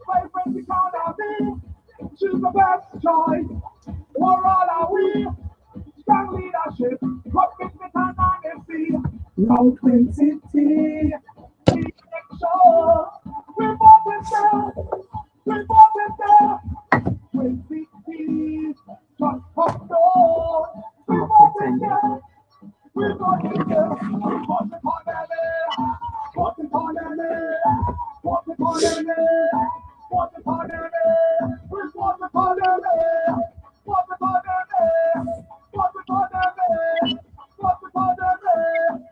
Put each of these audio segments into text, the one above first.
My friends, we call her me. She's the best choice. We're all are we. Strong leadership. What makes me turn on the sea? Long Twin City. We make sure we both with them. We both with them. Twin City. Just pop down. We both with them. We both with them. What's the call them? What's the call them? What's the call them? What's the call them? What's the call them? What's the call them? What's the call them? What's the call them?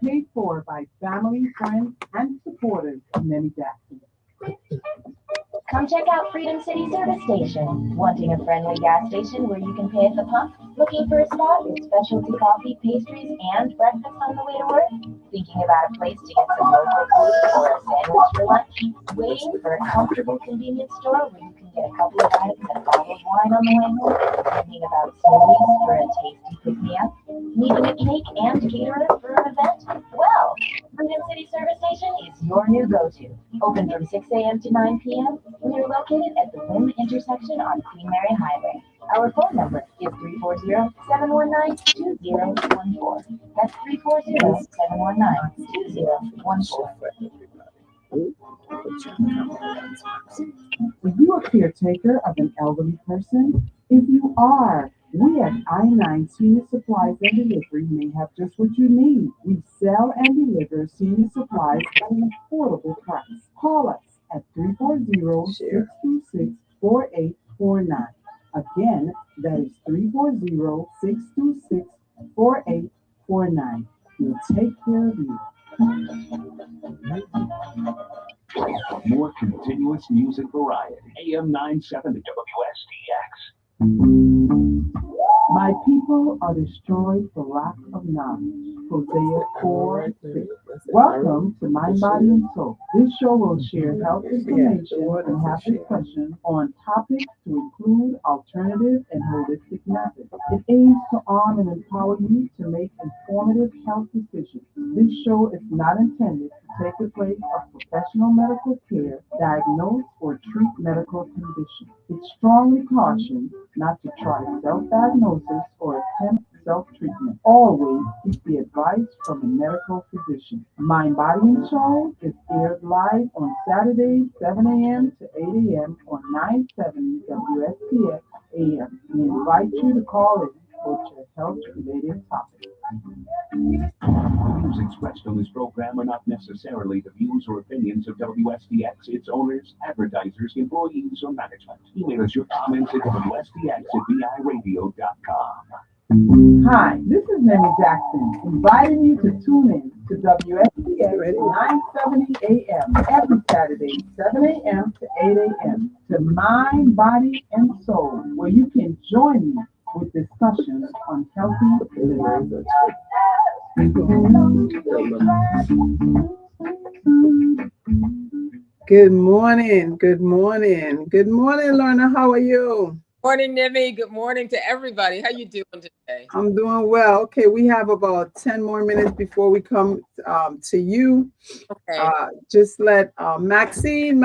Paid for by family, friends, and supporters of Nemmy Jackson. Come check out Freedom City Service Station. Wanting a friendly gas station where you can pay at the pump? Looking for a spot with specialty coffee, pastries, and breakfast on the way to work? Thinking about a place to get some local food or a sandwich for lunch? Waiting for a comfortable convenience store where you can get a couple of items and a bottle of wine on the way home? Thinking about smoothies for a tasty pick-me-up? Needing a cake and caterer for an event? Well, Freedom City Service Station is your new go-to. Open from 6 a.m. to 9 p.m. We are located at the Wynn intersection on Queen Mary Highway. Our phone number is 340-719-2014. That's 340-719-2014. Are you a caretaker of an elderly person? If you are, we at I-9 Senior Supplies and Delivery may have just what you need. We sell and deliver senior supplies at an affordable price. Call us at 340-626-4849. Again, that is 340-626-4849. We'll take care of you. More continuous music variety. AM 970 WSTX. My people are destroyed for lack of knowledge. Hosea 4:6. Welcome to Mind, Body, and Soul. This show will share health information and have discussion on topics to include alternative and holistic methods. It aims to arm and empower you to make informative health decisions. This show is not intended to take the place of professional medical care, diagnose, or treat medical conditions. It strongly cautions not to try self-diagnosis or attempt self-treatment. Always seek the advice from a medical physician. Mind, Body, and Soul is aired live on Saturdays, 7 a.m. to 8 a.m. on 970 WSTX AM. We invite you to call in for your health-related topics. Views expressed on this program are not necessarily the views or opinions of WSTX, its owners, advertisers, employees, or management. Email us your comments at WSTX@VIRadio.com. Hi, this is Nemmy Jackson, inviting you to tune in to WSTX 970 AM every Saturday, 7 a.m. to 8 a.m. to Mind, Body, and Soul, where you can join me with discussions on healthy living. Good morning, good morning, good morning, Lorna. How are you? Morning, Nemmy. Good morning to everybody. How you doing today? I'm doing well. Okay, we have about 10 more minutes before we come to you. Okay. Just let Maxine,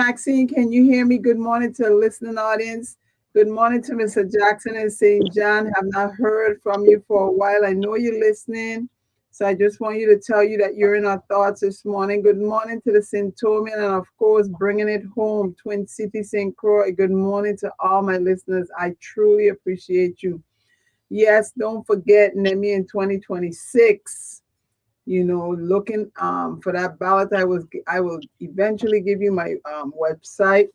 can you hear me? Good morning to the listening audience. Good morning to Mr. Jackson and St. John. Have not heard from you for a while. I know you're listening. So I just want you to tell you that you're in our thoughts this morning. Good morning to the Centomian and, of course, bringing it home, Twin City, St. Croix. Good morning to all my listeners. I truly appreciate you. Yes, don't forget, Nemmy in 2026, you know, looking for that ballot. I will eventually give you my website.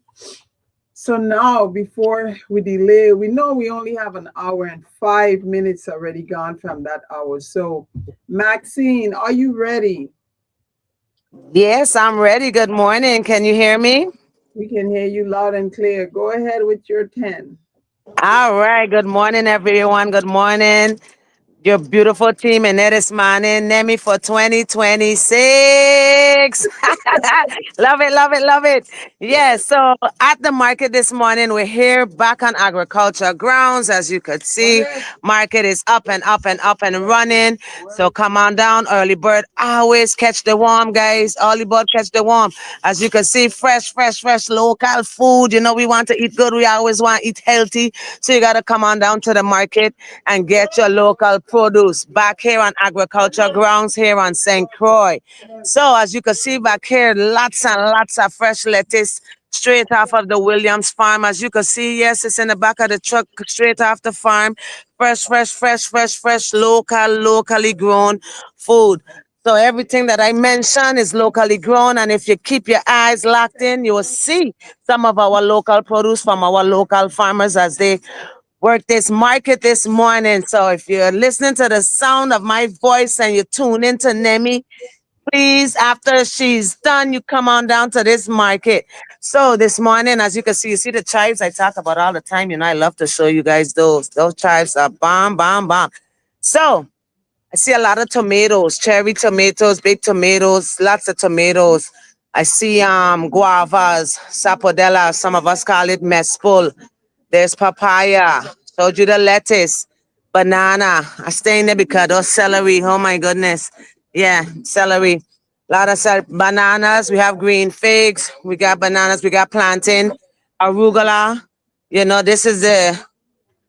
So now, before we delay, we know we only have an hour and 5 minutes already gone from that hour. So, Maxine, are you ready? Yes, I'm ready. Good morning. Can you hear me? We can hear you loud and clear. Go ahead with your 10. All right. Good morning, everyone. Good morning. Your beautiful team and this morning, Nemmy for 2026. Love it, love it, love it. Yeah, so at the market this morning, we're here back on agriculture grounds. As you could see, market is up and up and up and running. So come on down, early bird. Always catch the warm, guys. Early bird catch the warm. As you can see, fresh, fresh, fresh local food. You know, we want to eat good. We always want to eat healthy. So you got to come on down to the market and get your local produce back here on agriculture grounds here on St. Croix. So as you can see back here, lots and lots of fresh lettuce straight off of the Williams farm. As you can see, yes, it's in the back of the truck straight off the farm. Fresh, fresh, fresh, fresh, fresh, locally grown food. So everything that I mentioned is locally grown, and if you keep your eyes locked in, you will see some of our local produce from our local farmers as they work this market this morning. So if you're listening to the sound of my voice and you tune into Nemmy, please, after she's done, you come on down to this market. So this morning, as you see the chives I talk about all the time. You know, I love to show you guys those. Those chives are bomb, bomb, bomb. So I see a lot of tomatoes, cherry tomatoes, big tomatoes, lots of tomatoes. I see guavas, sapodella, some of us call it mespul. There's papaya. Showed you the lettuce, banana. I stay in there because those celery. Oh my goodness. Yeah, celery. Lot of bananas. We have green figs. We got bananas. We got plantain, arugula. You know, this is the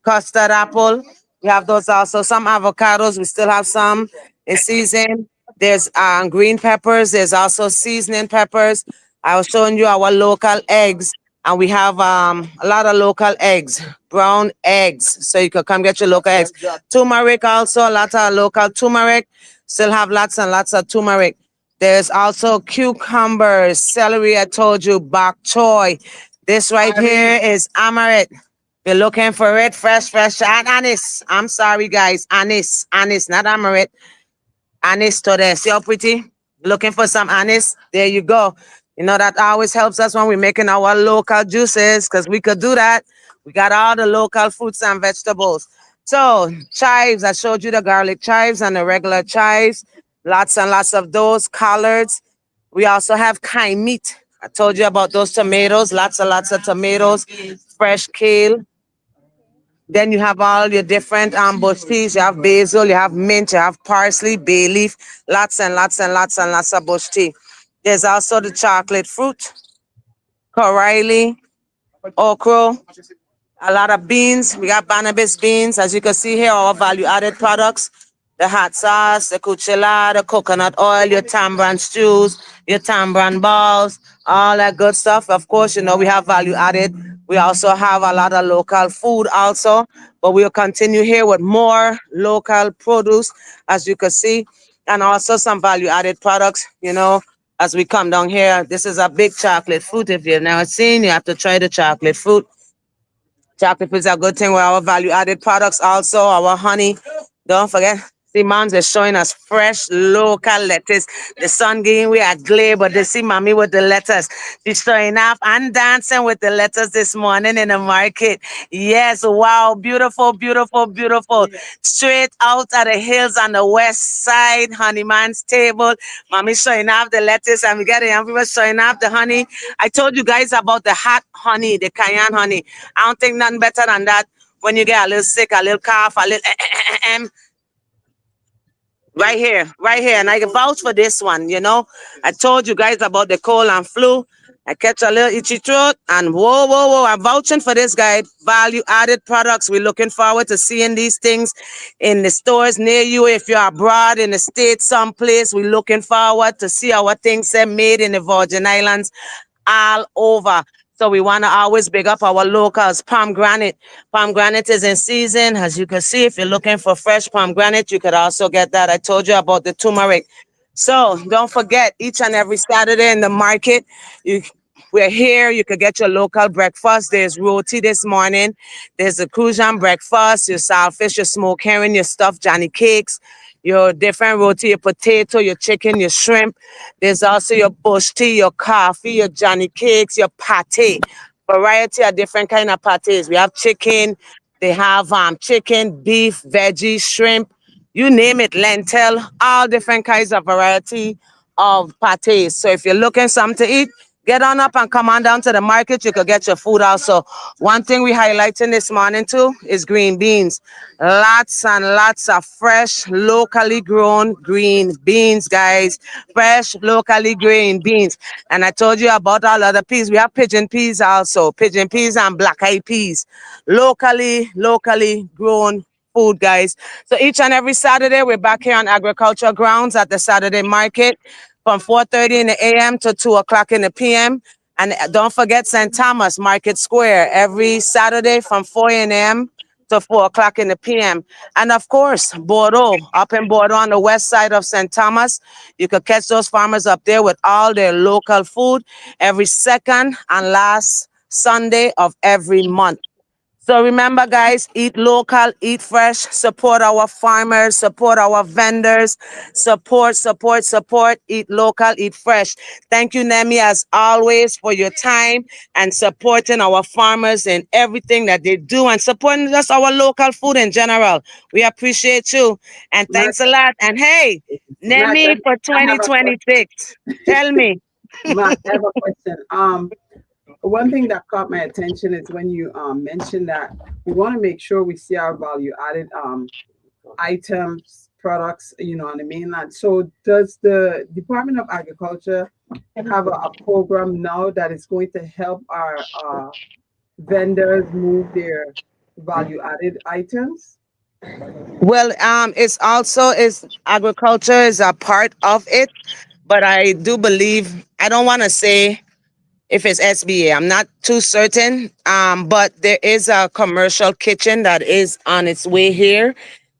custard apple. We have those also. Some avocados. We still have some in season. There's green peppers. There's also seasoning peppers. I was showing you our local eggs, and we have a lot of local eggs, brown eggs. So you could come get your local eggs. Turmeric also, a lot of local turmeric. Still have lots and lots of turmeric. There's also cucumbers, celery. I told you, bok choy. This right here is amaret. We're looking for it, fresh, fresh, and anise. I'm sorry, guys, anise, not amaret. Anise to there. See how pretty? Looking for some anise? There you go. You know, that always helps us when we're making our local juices because we could do that. We got all the local fruits and vegetables. So, chives, I showed you the garlic chives and the regular chives. Lots and lots of those. Collards. We also have kind meat. I told you about those tomatoes. Lots and lots of tomatoes. Fresh kale. Then you have all your different bush teas. You have basil, you have mint, you have parsley, bay leaf, lots and lots and lots and lots of bush tea. There's also the chocolate fruit, coraili, okra, a lot of beans. We got Barnabas beans. As you can see here, our value-added products. The hot sauce, the cuchilla, the coconut oil, your tambran stews, your tambran balls, all that good stuff. Of course, you know, we have value added. We also have a lot of local food also, but we'll continue here with more local produce, as you can see, and also some value added products, you know, as we come down here. This is a big chocolate fruit. If you've never seen, you have to try the chocolate fruit. Chocolate is a good thing with our value added products, also our honey. Don't forget. See, moms is showing us fresh local lettuce. The sun giving we a glare, but they see mommy with the lettuce. She's showing off and dancing with the lettuce this morning in the market. Yes, wow, beautiful, beautiful, beautiful. Straight out of the hills on the west side, Honeyman's table. Mommy showing off the lettuce, and we got the young people showing off the honey. I told you guys about the hot honey, the cayenne honey. I don't think nothing better than that when you get a little sick, a little cough, a little right here. And I can vouch for this one, you know. I told you guys about the cold and flu. I catch a little itchy throat, and whoa, whoa, whoa. I'm vouching for this guy. Value added products. We're looking forward to seeing these things in the stores near you. If you're abroad in the States, someplace, we're looking forward to see our things made in the Virgin Islands all over. So we want to always big up our locals. Pomegranate. Pomegranate is in season. As you can see, if you're looking for fresh pomegranate, you could also get that. I told you about the turmeric. So don't forget, each and every Saturday in the market, we're here. You could get your local breakfast. There's roti this morning. There's a Crujan breakfast, your saltfish, your smoked herring, your stuffed Johnny cakes, your different roti, your potato, your chicken, your shrimp. There's also your bush tea, your coffee, your Johnny cakes, your pate. Variety of different kind of pates. We have chicken. They have chicken, beef, veggie, shrimp. you name it, lentil, all different kinds of variety of pâtés. So if you're looking something to eat, get on up and come on down to the market. You could get your food also. One thing we highlighting this morning too is green beans. Lots and lots of fresh, locally grown green beans, guys. Fresh, locally grown beans. And I told you about all other peas. We have pigeon peas also. Pigeon peas and black eyed peas. Locally grown food, guys. So each and every Saturday, we're back here on agricultural grounds at the Saturday market from 4:30 in the a.m. to 2 o'clock in the p.m. And don't forget St. Thomas Market Square every Saturday from 4 a.m. to 4 o'clock in the p.m. And of course, Bordeaux, up in Bordeaux on the west side of St. Thomas. You could catch those farmers up there with all their local food every second and last Sunday of every month. So remember, guys, eat local, eat fresh, support our farmers, support our vendors, support, eat local, eat fresh. Thank you, Nemmy, as always, for your time and supporting our farmers in everything that they do and supporting just our local food in general. We appreciate you. And Mac, thanks a lot. And hey, Mac, Nemmy for I have a question. 2026. Tell me. Mac, I have a question. One thing that caught my attention is when you mentioned that we want to make sure we see our value added items, products, on the mainland. So does the Department of Agriculture have a program now that is going to help our vendors move their value added items? Well, it's also is agriculture is a part of it, but I do believe I don't want to say if it's SBA. I'm not too certain. But there is a commercial kitchen that is on its way here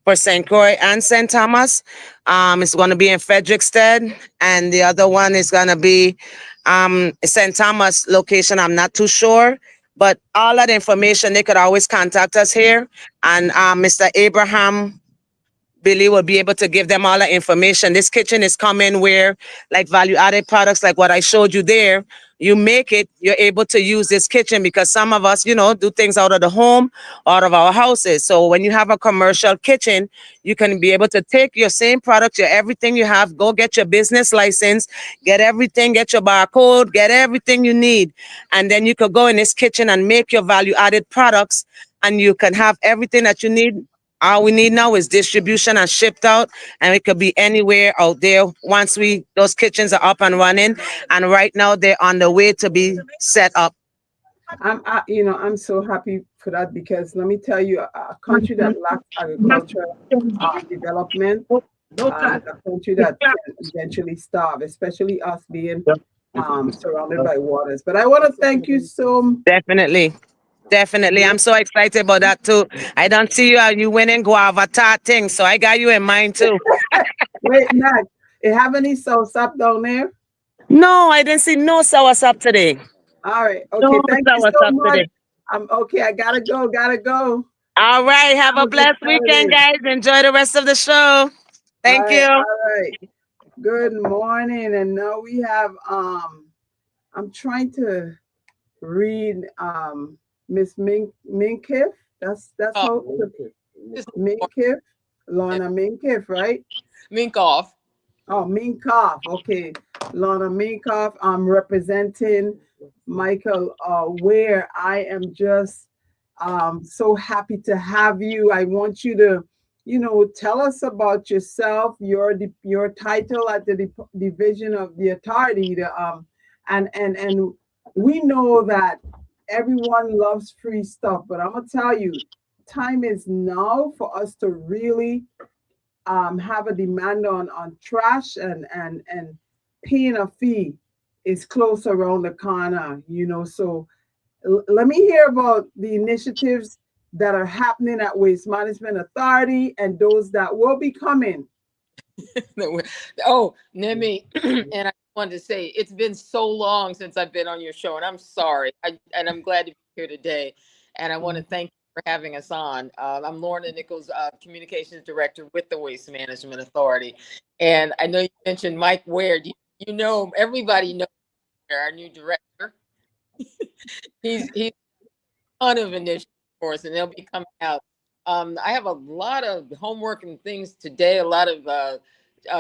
for St. Croix and St. Thomas. It's going to be in Frederickstead, and the other one is going to be St. Thomas location. I'm not too sure. But all that information, they could always contact us here. And Mr. Abraham Billy will be able to give them all the information. This kitchen is coming where, like value added products, like what I showed you there, you make it, you're able to use this kitchen because some of us, do things out of the home, out of our houses. So when you have a commercial kitchen, you can be able to take your same product, your everything you have, go get your business license, get everything, get your barcode, get everything you need. And then you could go in this kitchen and make your value added products and you can have everything that you need. All we need now is distribution and shipped out, and it could be anywhere out there once those kitchens are up and running. And right now they're on the way to be set up. I'm so happy for that because let me tell you, a country that lacks agriculture development is a country that can eventually starve, especially us being surrounded by waters. But I want to thank you so Definitely. Definitely. I'm so excited about that too. I don't see you winning guava tart thing, so I got you in mind too. Wait, Mac, you have any sauce up down there? No, I didn't see no soursop today. All right. No Okay. Thank you so soursop much. today. I'm okay. I gotta go. Gotta go. All right. Have Have a a good blessed weekend, Saturday. guys. Enjoy the rest of the show. All Thank right. you. All right. Good morning. And now we have I'm trying to read Miss Minkiff. That's Oh, how just Minkiff. Lorna Minkiff, right? mink off. Oh, Minkoff. Okay. Lorna Minkoff. I'm representing Michael Ware. I am just so happy to have you. I want you to, tell us about yourself, your title at the division of the authority. And we know that everyone loves free stuff, but I'm gonna tell you, time is now for us to really have a demand on trash and paying a fee is close around the corner, So let me hear about the initiatives that are happening at Waste Management Authority and those that will be coming. Oh, Nemmy, and I wanted to say it's been so long since I've been on your show, and I'm sorry. And I'm glad to be here today. And I want to thank you for having us on. I'm Lorna Nichols, Communications Director with the Waste Management Authority. And I know you mentioned Mike Ware. Everybody knows our new director. he's a ton of initiatives for us, and they'll be coming out I have a lot of homework and things today, a lot of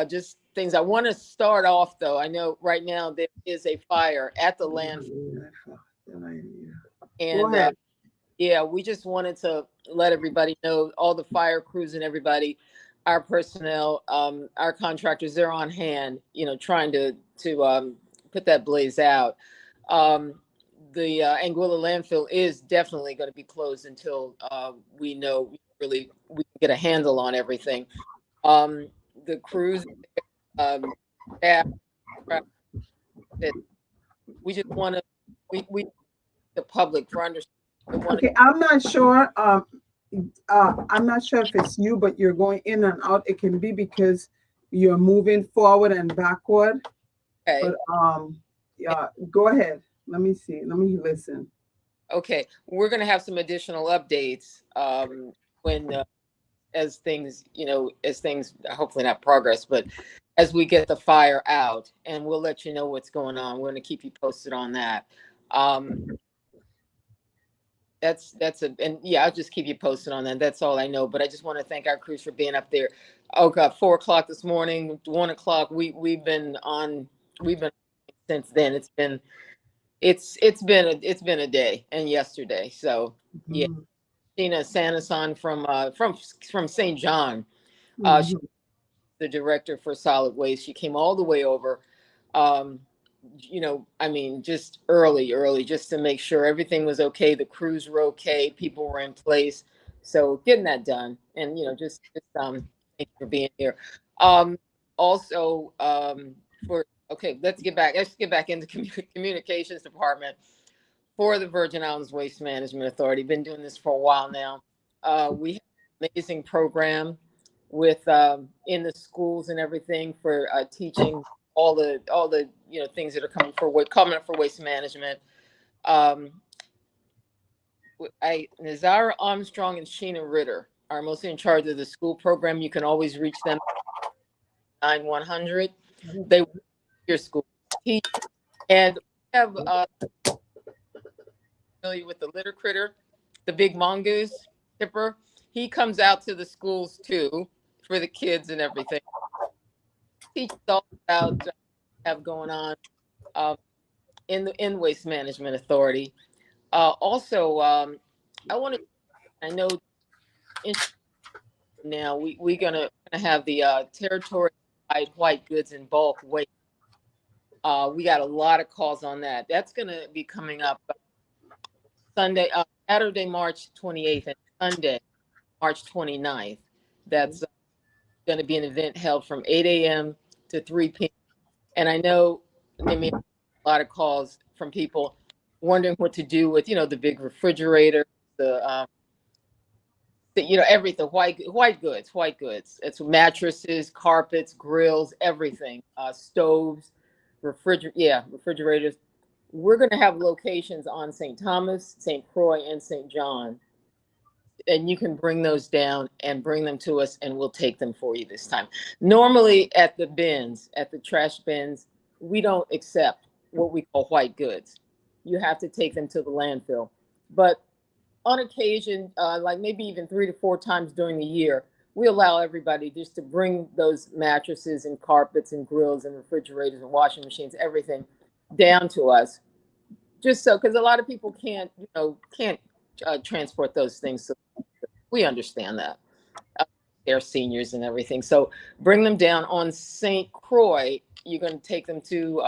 just things. I want to start off, though. I know right now there is a fire at the landfill. Go And ahead. yeah, we just wanted to let everybody know, all the fire crews and everybody, our personnel, our contractors, they're on hand, trying to put that blaze out. The Anguilla landfill is definitely going to be closed until we know really we can get a handle on everything. The crews, staff, we just want to we the public for understanding. Okay, I'm not sure. I'm not sure if it's you, but you're going in and out. It can be because you're moving forward and backward. Okay. But yeah, go ahead. Let me see. Let me listen. Okay, we're going to have some additional updates when as things, hopefully not progress, but as we get the fire out, and we'll let you know what's going on. We're going to keep you posted on that. And yeah, I'll just keep you posted on that. That's all I know. But I just want to thank our crews for being up there. Oh God, 4 o'clock this morning, 1 o'clock. We've been since then. It's been a day and yesterday. So yeah, Tina Sanasan from St. John, she's the director for solid waste. She came all the way over. Just early, just to make sure everything was okay. The crews were okay. People were in place. So getting that done. And, thank you for being here. Also, let's get back into communications department for the Virgin Islands Waste Management Authority. Been doing this for a while now. We have an amazing program with in the schools and everything for teaching all the things that are coming up for waste management. Nazara Armstrong and Sheena Ritter are mostly in charge of the school program. You can always reach them 9100. They work your school. And we have familiar with the litter critter, the big mongoose tipper. He comes out to the schools too for the kids and everything. Teaches all about have going on in Waste Management Authority. Also, I know now we're gonna have the territory white goods and bulk waste. We got a lot of calls on that. That's gonna be coming up Sunday, Saturday, March 28th, and Sunday, March 29th. That's going to be an event held from 8 a.m. to 3 p.m. And I know Nemmy, a lot of calls from people wondering what to do with, the big refrigerator, everything, white goods. It's mattresses, carpets, grills, everything, stoves, refrigerators. We're going to have locations on St. Thomas, St. Croix, and St. John. And you can bring those down and bring them to us, and we'll take them for you this time. Normally at the trash bins, we don't accept what we call white goods. You have to take them to the landfill. But on occasion, like maybe even 3 to 4 times during the year, we allow everybody just to bring those mattresses and carpets and grills and refrigerators and washing machines, everything down to us. Just so, because a lot of people can't transport those things. So we understand that. They're seniors and everything. So bring them down on St. Croix. You're going to take them to,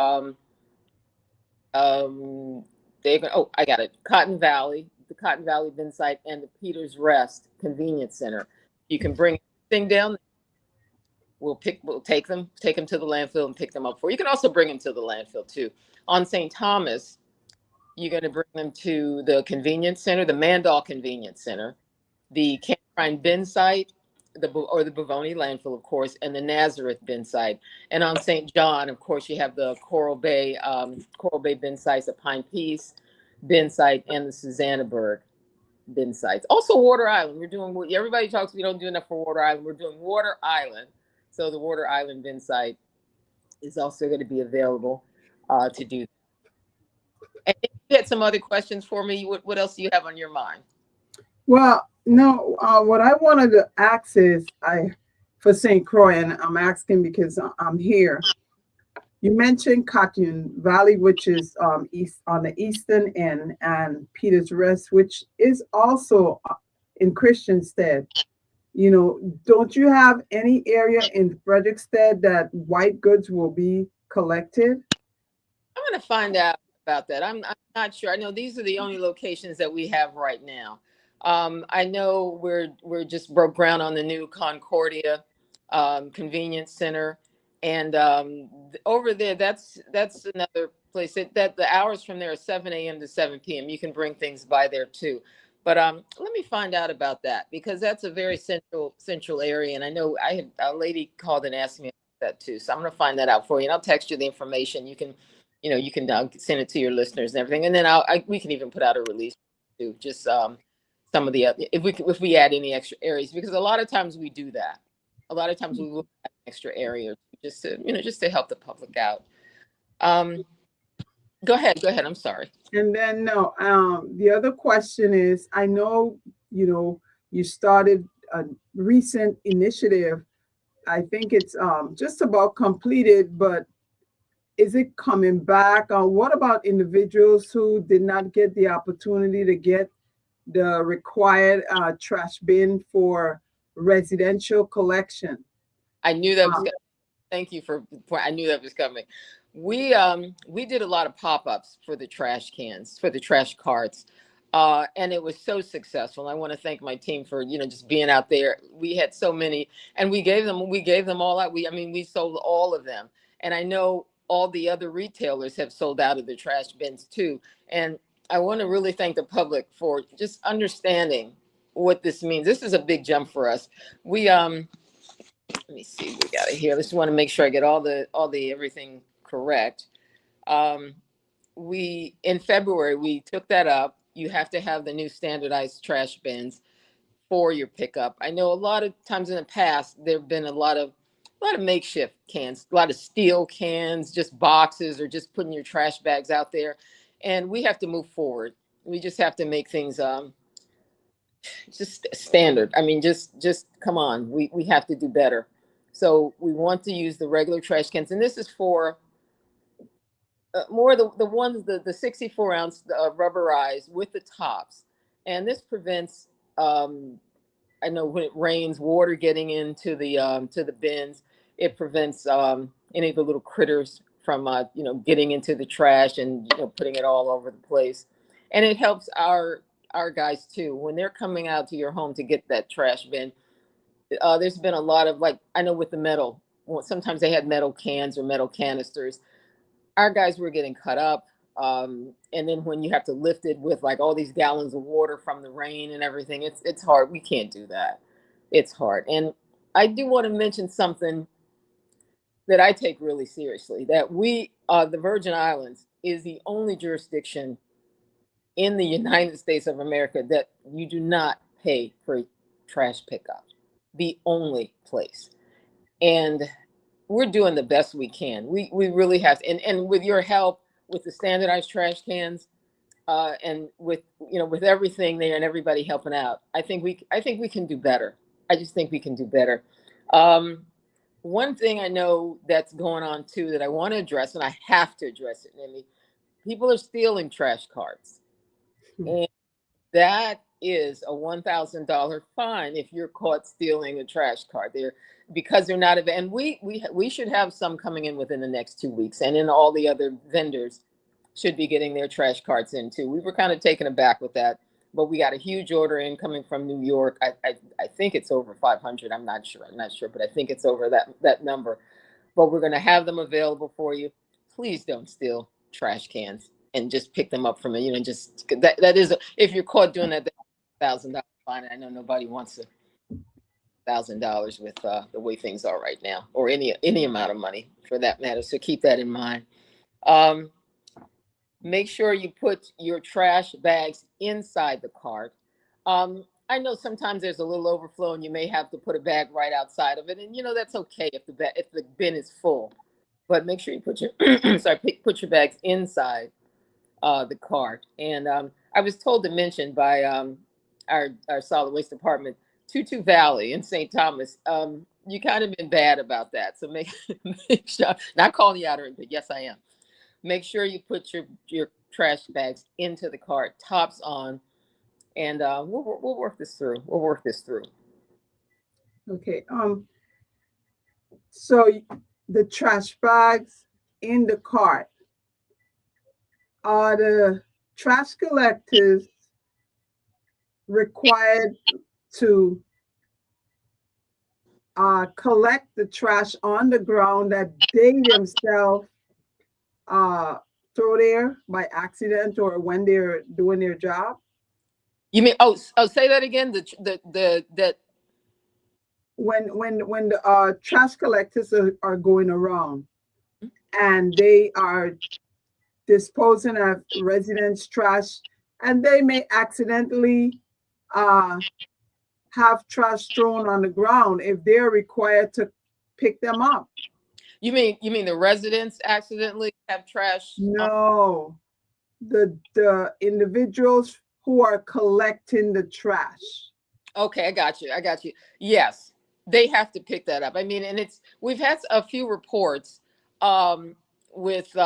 I got it. Cotton Valley, the Cotton Valley bin site, and the Peters Rest Convenience Center. You can bring everything down. We'll take them to the landfill and pick them up for you. You can also bring them to the landfill too. On St. Thomas, you're going to bring them to the convenience center, the Mandal Convenience Center, the Campine bin site, the Bavoni landfill, of course, and the Nazareth bin site. And on St. John, of course, you have the Coral Bay bin sites, the Pine Peace bin site, and the Susannaburg bin sites. Also, Water Island. We're doing. Everybody talks. We don't do enough for Water Island. We're doing Water Island. So the Water Island bin site is also going to be available to do that. And if you had some other questions for me, what else do you have on your mind? Well, No, what I wanted to ask is, for St. Croix, and I'm asking because I'm here. You mentioned Cotton Valley, which is east on the eastern end, and Peter's Rest, which is also in Christiansted. You know, don't you have any area in Frederickstead that white goods will be collected? I'm going to find out about that. I'm not sure. I know these are the only locations that we have right now. I know we're just broke ground on the new Concordia convenience center, and over there, that's another place that the hours from there are 7 a.m. to 7 p.m. You can bring things by there too. But let me find out about that because that's a very central area, and I know I had a lady called and asked me about that too. So I'm going to find that out for you, and I'll text you the information. You can send it to your listeners and everything, and then we can even put out a release too. Just some of the if we add any extra areas, because a lot of times we do that. A lot of times we will add an extra area just to help the public out. Um, go ahead. I'm sorry. And then no, the other question is, I know, you know, you started a recent initiative. I think it's just about completed, but is it coming back? What about individuals who did not get the opportunity to get the required trash bin for residential collection? I knew that was coming. Thank you I knew that was coming. We did a lot of pop-ups for the trash cans, for the trash carts. And it was so successful. I want to thank my team for, just being out there. We had so many, and we gave them all out. We sold all of them. And I know all the other retailers have sold out of the trash bins too. And I want to really thank the public for just understanding what this means. This is a big jump for us. We let me see, we got it here. Just want to make sure I get all the everything correct. Um, we in February we took that up. You have to have the new standardized trash bins for your pickup. I know a lot of times in the past there've been a lot of makeshift cans, a lot of steel cans, just boxes, or just putting your trash bags out there. And we have to move forward. We just have to make things just standard. Just come on. We have to do better. So we want to use the regular trash cans, and this is for more the ones the 64-ounce rubberized with the tops, and this prevents. I know when it rains, water getting into the bins. It prevents any of the little critters from getting into the trash and putting it all over the place, and it helps our guys too when they're coming out to your home to get that trash bin. There's been a lot of, like, I know with the metal, well, sometimes they had metal cans or metal canisters. Our guys were getting cut up. And then when you have to lift it with like all these gallons of water from the rain and everything, it's hard. We can't do that. It's hard. And I do want to mention something that I take really seriously, that the Virgin Islands is the only jurisdiction in the United States of America that you do not pay for trash pickup. The only place. And we're doing the best we can. We really have to, and with your help with the standardized trash cans, and with everything there and everybody helping out, I think we can do better. I just think we can do better. Um, One thing I know that's going on too that I want to address, and I have to address it, Nemmy, people are stealing trash carts, and that is a $1,000 fine if you're caught stealing a trash cart. Because they're not and we should have some coming in within the next 2 weeks, and then all the other vendors should be getting their trash carts in too. We were kind of taken aback with that, but we got a huge order in coming from New York. I think it's over 500. I'm not sure, but I think it's over that number. But we're going to have them available for you. Please don't steal trash cans and just pick them up from it. Just that is if you're caught doing that, $1,000 fine. I know nobody wants $1,000 with the way things are right now, or any amount of money for that matter. So keep that in mind. Um, Make sure you put your trash bags inside the cart. I know sometimes there's a little overflow and you may have to put a bag right outside of it, and that's okay if the bin is full. But make sure you put your put your bags inside the cart. And I was told to mention by our solid waste department, Tutu Valley in St. Thomas, you kind of been bad about that. So make sure, not calling you out or anything, but yes, I am. Make sure you put your trash bags into the cart, tops on, and we'll work this through. We'll work this through. Okay. So the trash bags in the cart, are the trash collectors required to collect the trash on the ground that they themselves throw there by accident or when they're doing their job? You mean, say that again. That when the trash collectors are going around and they are disposing of residents' trash, and they may accidentally have trash thrown on the ground, if they're required to pick them up. you mean the residents accidentally have trash? No, the individuals who are collecting the trash. Okay, I got you. Yes, they have to pick that up. I mean, and we've had a few reports with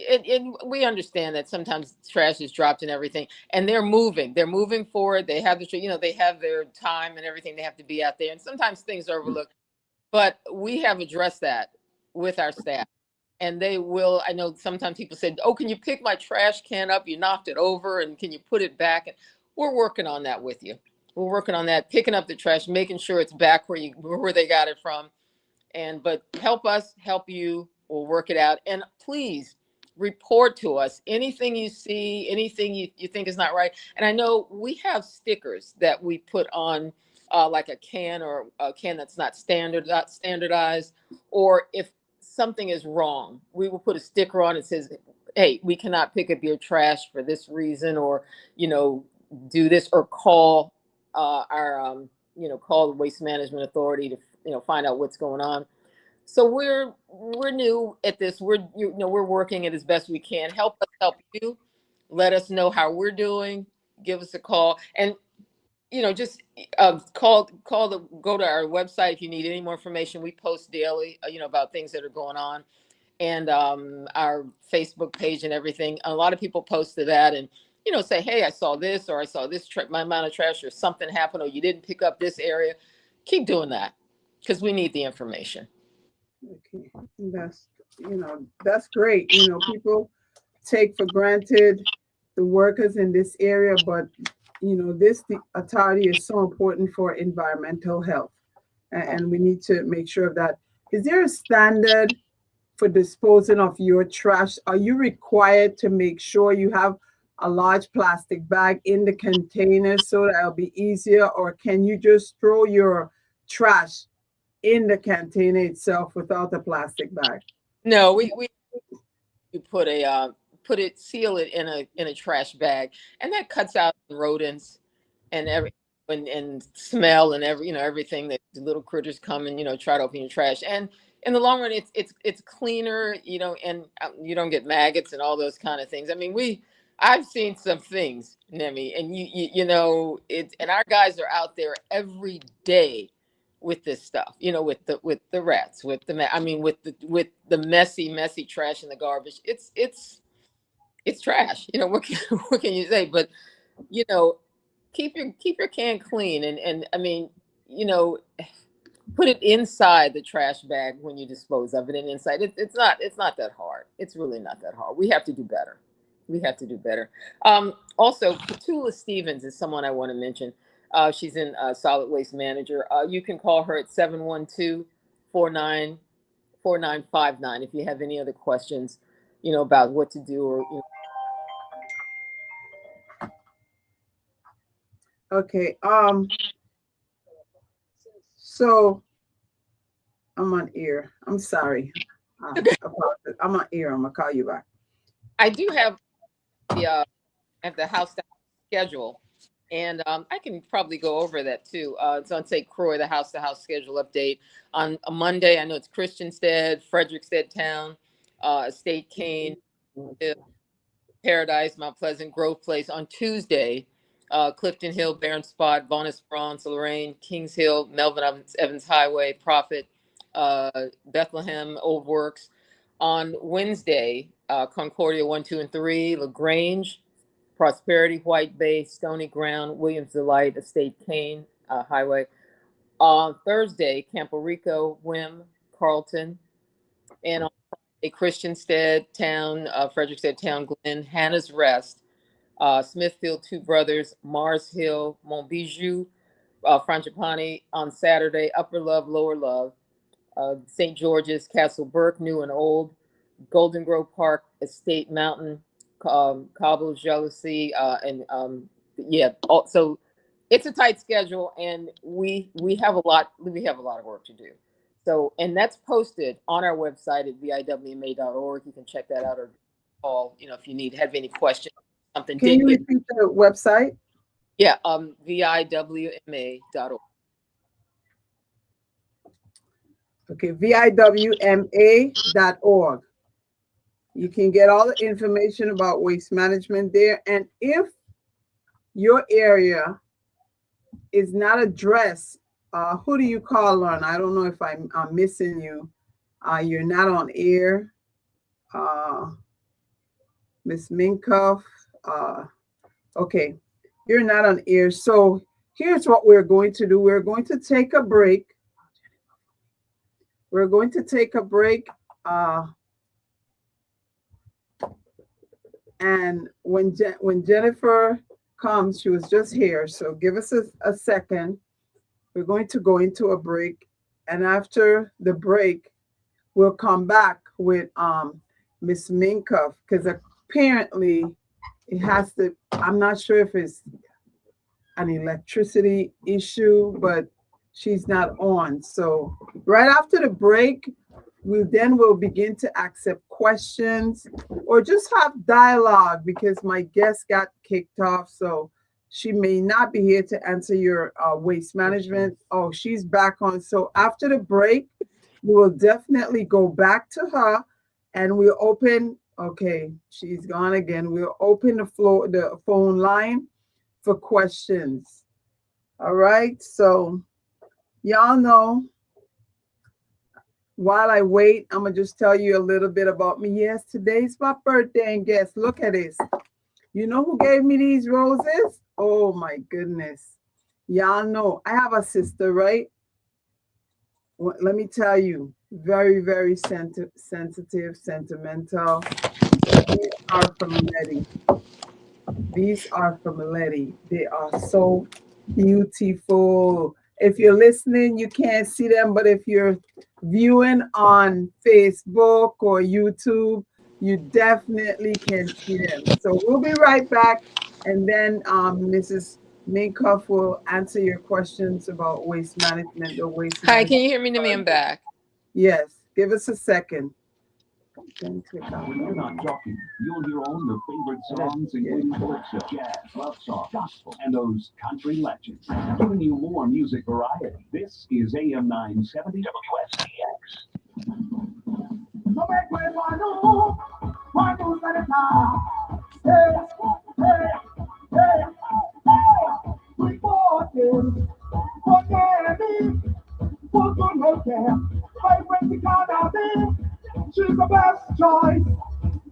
and we understand that sometimes trash is dropped and everything, and they're moving forward. They have they have their time and everything. They have to be out there, and sometimes things are overlooked. But we have addressed that with our staff, and they will. I know sometimes people said, "Oh, can you pick my trash can up? You knocked it over, and can you put it back?" And we're working on that with you. We're working on that, picking up the trash, making sure it's back where they got it from. But help us, help you. We'll work it out. And please report to us anything you see, anything you think is not right. And I know we have stickers that we put on like a can or a can that's not standardized, or if something is wrong, we will put a sticker on it says, hey, we cannot pick up your trash for this reason, or do this, or call our call the Waste Management Authority to find out what's going on. So we're new at this. We're working it as best we can. Help us help you. Let us know how we're doing. Give us a call, and just go to our website if you need any more information. We post daily, about things that are going on, and our Facebook page and everything. A lot of people post to that and say, hey, I saw this, or I saw this my amount of trash, or something happened, or you didn't pick up this area. Keep doing that because we need the information. Okay, that's great. People take for granted the workers in this area, but the authority is so important for environmental health, and we need to make sure of that. Is there a standard for disposing of your trash? Are you required to make sure you have a large plastic bag in the container so that it'll be easier, or can you just throw your trash in the container itself without a plastic bag? No, we seal it in a trash bag, and that cuts out rodents and and smell and everything that the little critters come and try to open your trash. And in the long run, it's cleaner, and you don't get maggots and all those kind of things. I mean, I've seen some things, Nemmy, and and our guys are out there every day with this stuff, with the rats, with the messy trash and the garbage. It's trash. What can you say? But keep your can clean, and I mean, put it inside the trash bag when you dispose of it, and inside it's not that hard. It's really not that hard. We have to do better. Also, Petula Stevens is someone I want to mention. She's in solid waste manager. You can call her at 712-494959 if you have any other questions, about what to do or. Okay. So I'm on air. I'm sorry. I'm on air. I'm gonna call you back. I do have the house schedule, and I can probably go over that too. It's on St. Croix, the house-to-house schedule update. On a Monday, I know it's Christianstead, Frederickstead Town, Estate Kane, Paradise, Mount Pleasant, Grove Place. On Tuesday, Clifton Hill, Barron Spot, Bonus Bronze, Lorraine, Kings Hill, Melvin Evans Highway, Prophet, Bethlehem, Old Works. On Wednesday, Concordia 1, 2, and 3, LaGrange, Prosperity, White Bay, Stony Ground, Williams Delight, Estate Kane Highway. On Thursday, Campo Rico, Wim, Carlton. And on Friday, Christianstead Town, Frederickstead Town, Glen, Hannah's Rest, Smithfield, Two Brothers, Mars Hill, Montbijou, Frangipani. On Saturday, Upper Love, Lower Love, St. George's, Castle Burke, New and Old, Golden Grove Park, Estate Mountain, Cabo Jealousy, and yeah. So it's a tight schedule, and we have a lot of work to do. So, and that's posted on our website at viwma.org. You can check that out or call, if you have any questions. Something. Can you repeat the website? Yeah, viwma.org. Okay, viwma.org. You can get all the information about waste management there. And if your area is not addressed, who do you call on? I don't know if I'm missing you. You're not on air. Miss Minkoff. Okay, you're not on air. So here's what we're going to do. We're going to take a break. We're going to take a break. And when Jennifer comes, she was just here. So give us a second. We're going to go into a break. And after the break, we'll come back with Miss Minkoff, because apparently it has to, I'm not sure if it's an electricity issue, but she's not on. So right after the break, we'll begin to accept questions or just have dialogue, because my guest got kicked off. So she may not be here to answer your waste management. Oh, she's back on. So after the break, we will definitely go back to her, and we'll open. Okay, she's gone again. We'll open the phone line for questions. All right. So y'all know, while I wait, I'm going to just tell you a little bit about me. Yes, today's my birthday, and guess, look at this. You know who gave me these roses? Oh my goodness. Y'all know I have a sister, right? Well, let me tell you, very, very sensitive, sentimental. These are from Letty. These are from Letty. They are so beautiful. If you're listening, you can't see them, but if you're viewing on Facebook or YouTube, you definitely can see them. So we'll be right back, and then Mrs. Minkoff will answer your questions about waste management or waste Hi, management. can you hear me, Nemmy? I'm back. Yes, give us a second. When you're not talking, you'll hear all your favorite songs, including works of jazz, love song, gospel, and those country legends. Giving you more music variety. This is AM 970 WSTX. She's the best choice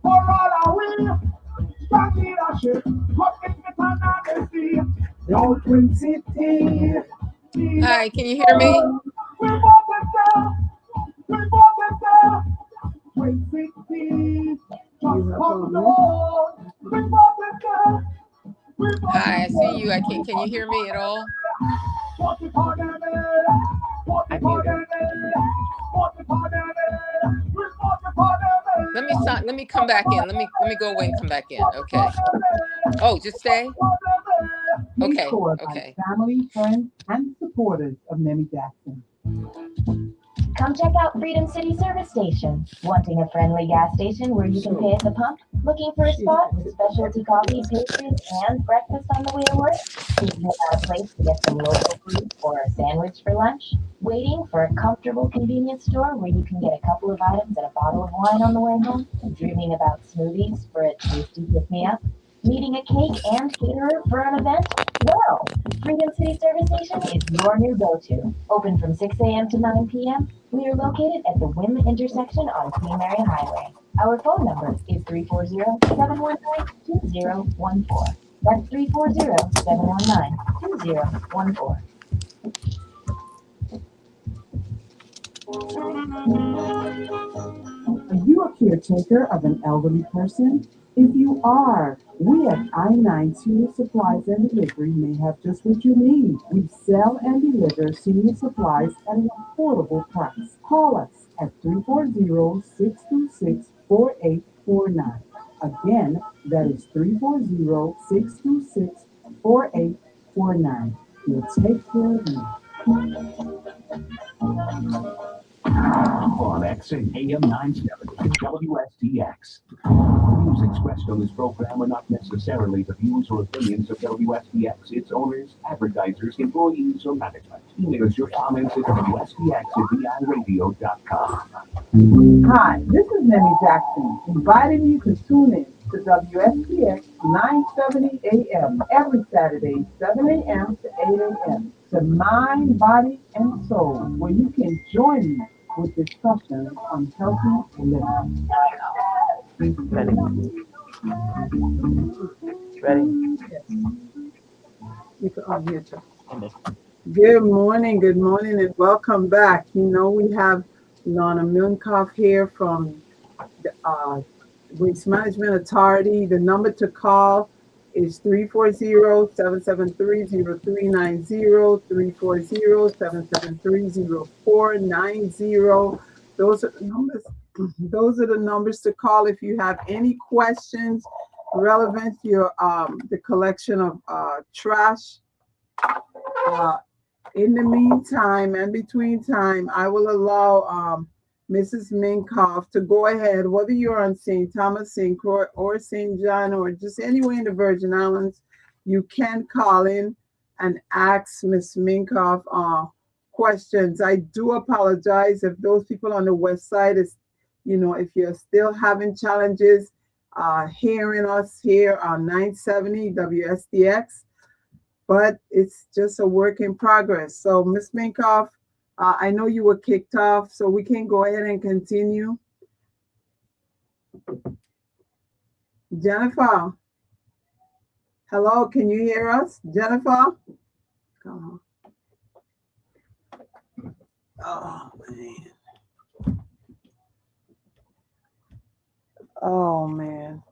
for all our will. Strong leadership, hot in the sun and the sea. The old Twin City. Hi, can you hear me? We bought it there. We bought it there. Twin City. Just come Lord. We bought it there. Hi, I see you. Can you hear me at all? Let me come back in. Let me go away and come back in. Okay. Oh, just stay. Okay. Okay. Family, friends, and supporters of Nemmy Jackson. Come check out Freedom City Service Station. Wanting a friendly gas station where you can pay at the pump? Looking for a spot with specialty coffee, pastries, and breakfast on the way to work? Thinking about a place to get some local food or a sandwich for lunch? Waiting for a comfortable convenience store where you can get a couple of items and a bottle of wine on the way home? Dreaming about smoothies for a tasty pick-me-up? Needing a cake and caterer for an event? Well, Freedom City Service Station is your new go-to. Open from 6 a.m. to 9 p.m. We are located at the Wynn intersection on Queen Mary Highway. Our phone number is 340-719-2014. That's 340-719-2014. Are you a caretaker of an elderly person? If you are, we at I-9 Senior Supplies and Delivery may have just what you need. We sell and deliver senior supplies at an affordable price. Call us at 340-626-4849. Again, that is 340-626-4849. We'll take care of you. On XM AM 970 WSTX. Views expressed on this program are not necessarily the views or opinions of WSTX, its owners, advertisers, employees, or management. Email us your comments at WSTX@VIRadio.com. Hi, this is Nemmy Jackson, inviting you to tune in to WSTX 970 AM every Saturday, 7 a.m. to 8 a.m. to Mind, Body, and Soul, where you can join me with discussions on healthy living. Ready? Ready? You can unmute her. Good morning, and welcome back. You know, we have Lana Minkoff here from the Waste Management Authority. The number to call is 340-773-0390, 340-773-0490. Those are the numbers. Those are the numbers to call if you have any questions relevant to your the collection of trash. In the meantime and between time, I will allow Mrs. Minkoff to go ahead, whether you're on St. Thomas, St. Croix, or St. John, or just anywhere in the Virgin Islands, you can call in and ask Ms. Minkoff questions. I do apologize if those people on the west side is, you know, if you're still having challenges hearing us here on 970 WSTX, but it's just a work in progress. So Ms. Minkoff, I know you were kicked off, so we can go ahead and continue. Jennifer, hello, can you hear us? Jennifer? Oh, man. Oh, man.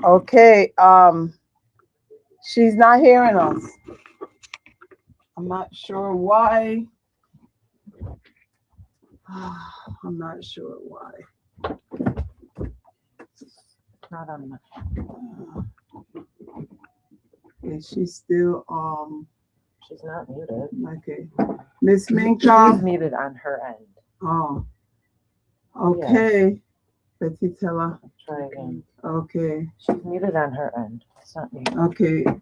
Okay, she's not hearing us. I'm not sure why. I'm not sure why. Not on my. Is she still She's not muted. okay. Miss She's Minkoff? muted on her end. Oh. Okay. Betty, tell her. Try again. Okay. She's muted on her end. It's not me. Okay. Okay.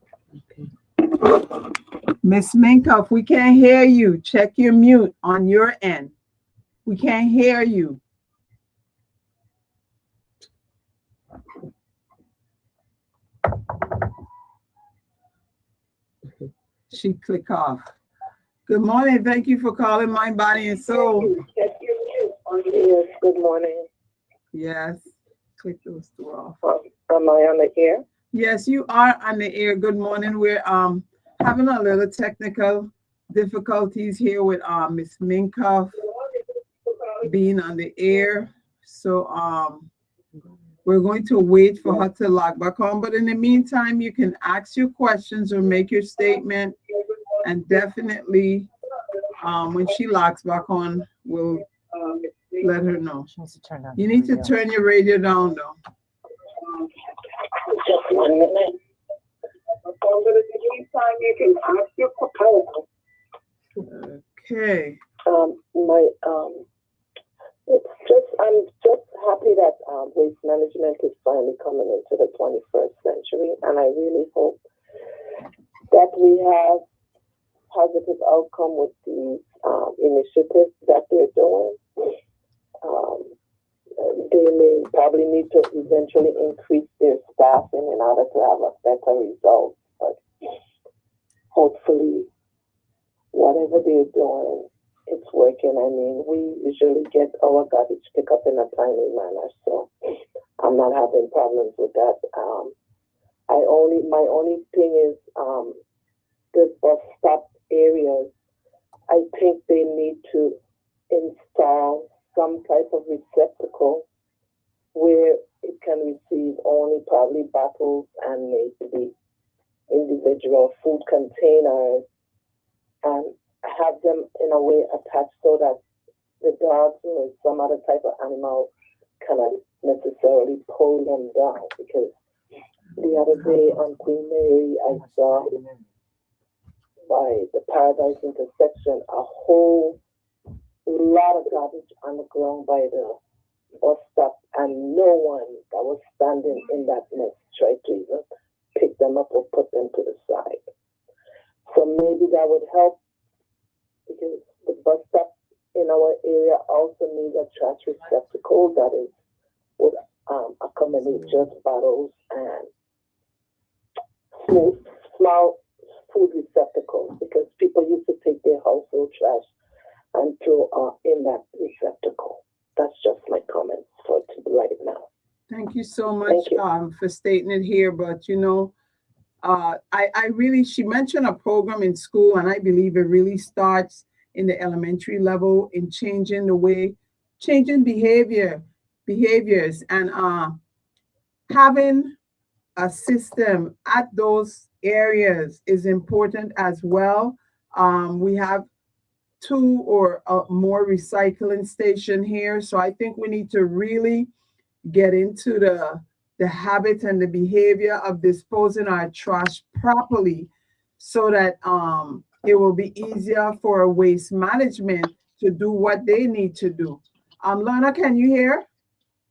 Miss Minkoff, we can't hear you. Check your mute on your end. We can't hear you. She click off. Good morning. Thank you for calling Mind, Body, and Soul. Check your mute on your ears. Good morning. Yes. Click those two off. Am I on the air? Yes, you are on the air. Good morning. We're having a little technical difficulties here with Miss Minkoff being on the air. So we're going to wait for her to log back on. But in the meantime, you can ask your questions or make your statement, and definitely when she logs back on, we'll let her know. She needs to turn down. You need to turn your radio down though. Just 1 minute. But in the meantime, you can ask your proposal. Okay. I'm just happy that waste management is finally coming into the 21st century, and I really hope that we have positive outcome with these initiatives that they're doing. they may probably need to eventually increase their staffing in order to have a better result. But hopefully, whatever they're doing, it's working. I mean, we usually get our garbage pick up in a timely manner, so I'm not having problems with that. My only thing is the bus stop areas. I think they need to install some type of receptacle where it can receive only probably bottles and maybe individual food containers, and have them in a way attached so that the dogs or some other type of animal cannot necessarily pull them down. Because the other day on Queen Mary, I saw by the Paradise intersection a whole lot of garbage on the ground by the bus stop, and no one that was standing in that mess tried to even pick them up or put them to the side. So maybe that would help, because the bus stop in our area also needs a trash receptacle that is would accommodate just bottles and small food receptacles, because people used to take their household trash and throw in that receptacle. That's just my comments for right now. Thank you so much for stating it here. But you know, I really, she mentioned a program in school, and I believe it really starts in the elementary level in changing the way, changing behaviors, and having a system at those areas is important as well. We have 2 or more recycling station here, so I think we need to really get into the habit and the behavior of disposing our trash properly, so that it will be easier for waste management to do what they need to do. Lorna, can you hear?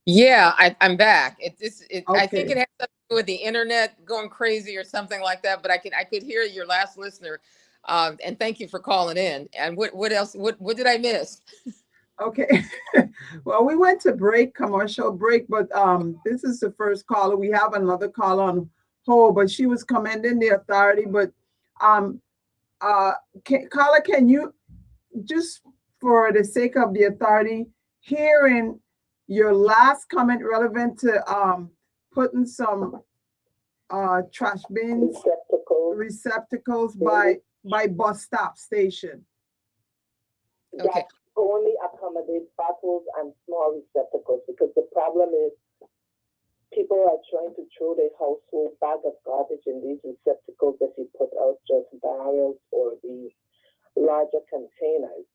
Yeah, I'm back. Okay. I think it has something to do with the internet going crazy or something like that. But I could hear your last listener, and thank you for calling in. And what else? What did I miss? Okay. Well, we went to commercial break, but this is the first caller. We have another call on hold, but she was commending the authority. But caller, can you, just for the sake of the authority, hearing your last comment relevant to putting some trash bins, receptacles by bus stop station? Okay. Only accommodate bottles and small receptacles, because the problem is people are trying to throw their household bag of garbage in these receptacles that you put out just barrels or these larger containers.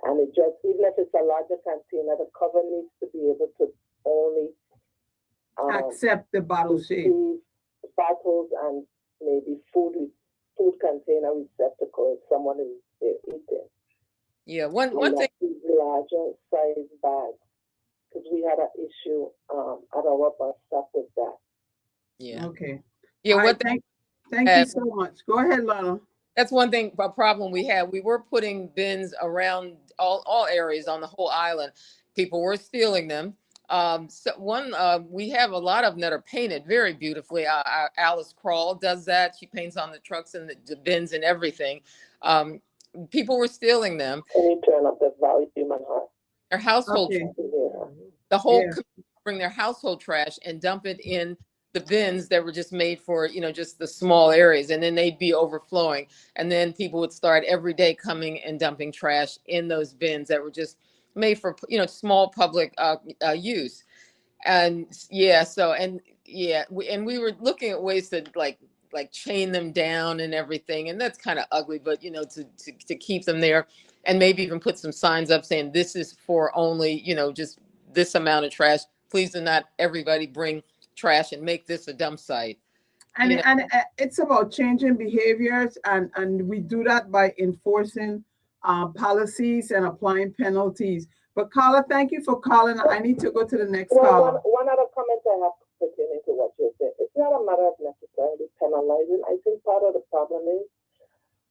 And it just, even if it's a larger container, the cover needs to be able to only accept the bottle shape. Bottles and maybe food container receptacle if someone is eating. Yeah, one thing. Larger size bags, because we had an issue at our bus stop with that. Yeah. Okay. Yeah. Thank you so much. Go ahead, Lana. That's one thing, a problem we had. We were putting bins around all areas on the whole island. People were stealing them. We have a lot of them that are painted very beautifully. Alice Crawl does that. She paints on the trucks and the bins and everything. People were stealing them. Can you turn up the volume on her? Their household, Okay. the whole bring their household trash and dump it in the bins that were just made for, just the small areas, and then they'd be overflowing. And then people would start every day coming and dumping trash in those bins that were just made for, small public use. And we were looking at ways to like chain them down and everything, and that's kind of ugly, but to keep them there, and maybe even put some signs up saying this is for only just this amount of trash. Please do not everybody bring trash and make this a dump site. And it's about changing behaviors, and we do that by enforcing policies and applying penalties. But Carla, thank you for calling. I need to go to the next caller. One other comment I have pertaining to what you said. It's not a matter of necessarily penalizing. I think part of the problem is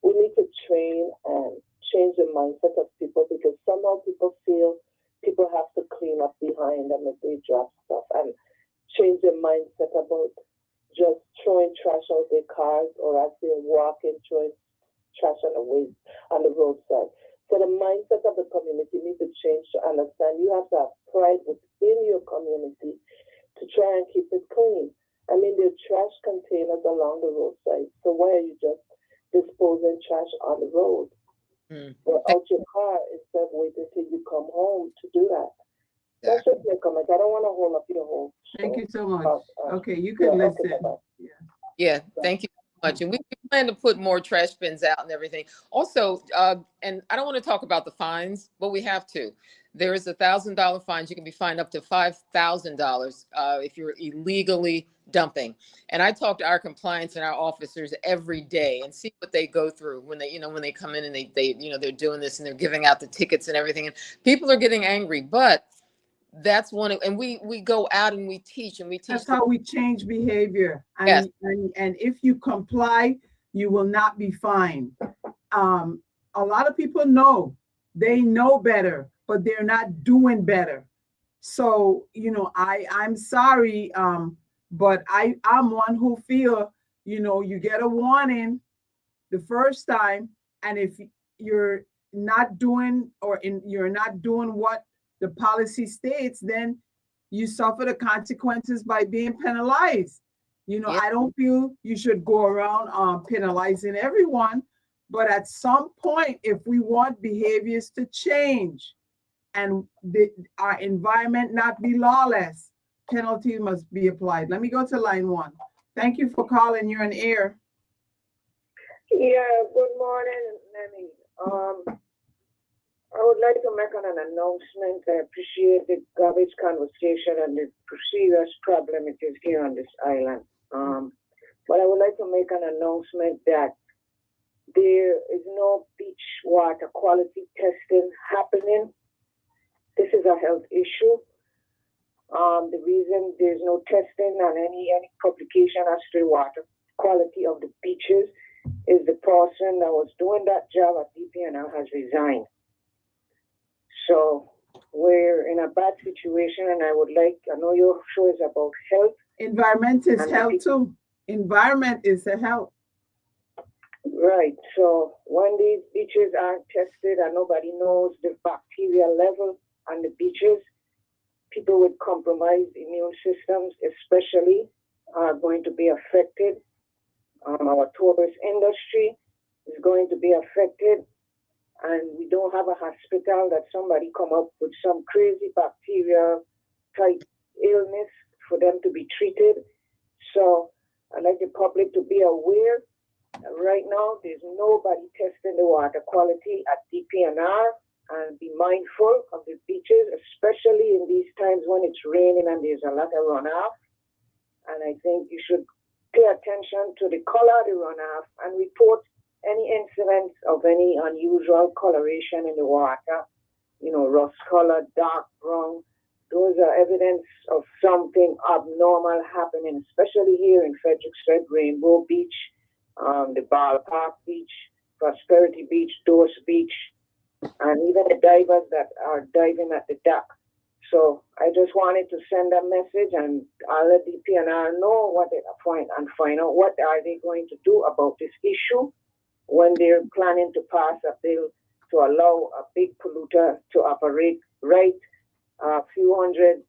we need to train and change the mindset of people, because somehow people feel people have to clean up behind remind them if they drop stuff and change their mindset about just throwing trash out their cars or as they're walking, throwing trash on the roadside. So the mindset of the community needs to change to understand you have to have pride within your community to try and keep it clean. I mean, there are trash containers along the roadside. So why are you just disposing trash on the road or out your car instead of waiting till you come home to do that? That's just my comment. I don't want to hold up your whole show. Thank you so much. Okay, you can listen. Okay, Yeah, thank you so much. And we plan to put more trash bins out and everything. Also, and I don't want to talk about the fines, but we have to. There is $1,000 fines. You can be fined up to $5,000 if you're illegally dumping. And I talk to our compliance and our officers every day and see what they go through when they, when they come in and they're doing this and they're giving out the tickets and everything. And people are getting angry, but that's and we go out and we teach That's how we change behavior. And, yes. and if you comply, you will not be fined. A lot of people know, they know better, but they're not doing better. So, I'm sorry, but I'm one who feel, you get a warning the first time, and if you're not doing you're not doing what the policy states, then you suffer the consequences by being penalized. I don't feel you should go around penalizing everyone, but at some point, if we want behaviors to change and our environment not be lawless, penalty must be applied. Let me go to line 1. Thank you for calling. You're on air. Yeah, good morning, Nemmy. I would like to make an announcement. I appreciate the garbage conversation and the serious problem it is here on this island. But I would like to make an announcement that there is no beach water quality testing happening. This is a health issue. The reason there's no testing and any publication as to the water quality of the beaches is the person that was doing that job at DPNR has resigned. So we're in a bad situation, and I know your show is about health. Environment is health too. Environment is a health. Right. So when these beaches aren't tested and nobody knows the bacteria level on the beaches, people with compromised immune systems especially are going to be affected. Our tourist industry is going to be affected. And we don't have a hospital that somebody come up with some crazy bacteria type illness for them to be treated. So I'd like the public to be aware that right now there's nobody testing the water quality at DPNR, and be mindful of the beaches, especially in these times when it's raining and there's a lot of runoff. And I think you should pay attention to the color of the runoff and report any incidents of any unusual coloration in the water, rust color, dark brown. Those are evidence of something abnormal happening, especially here in Frederiksted, Rainbow Beach, the Ballpark Beach, Prosperity Beach, Dorse Beach, and even the divers that are diving at the dock. So I just wanted to send a message, and I'll let DPNR know what they find out what are they going to do about this issue when they're planning to pass a bill to allow a big polluter to operate right a few hundred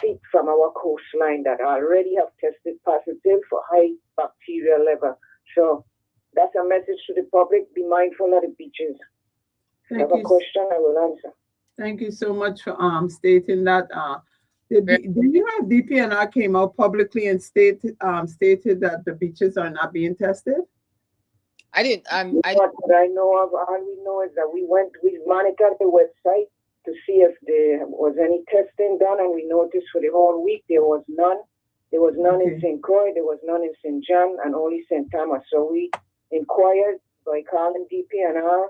feet from our coastline that already have tested positive for high bacteria level. So that's a message to the public. Be mindful of the beaches. If you have a question, I will answer. Thank you so much for stating that. Did you have DPNR came out publicly and stated that the beaches are not being tested? I didn't. What I know of, all we know is that we monitored the website to see if there was any testing done, and we noticed for the whole week there was none. There was none in St. Croix, there was none in St. John, and only St. Thomas. So we inquired by calling DPNR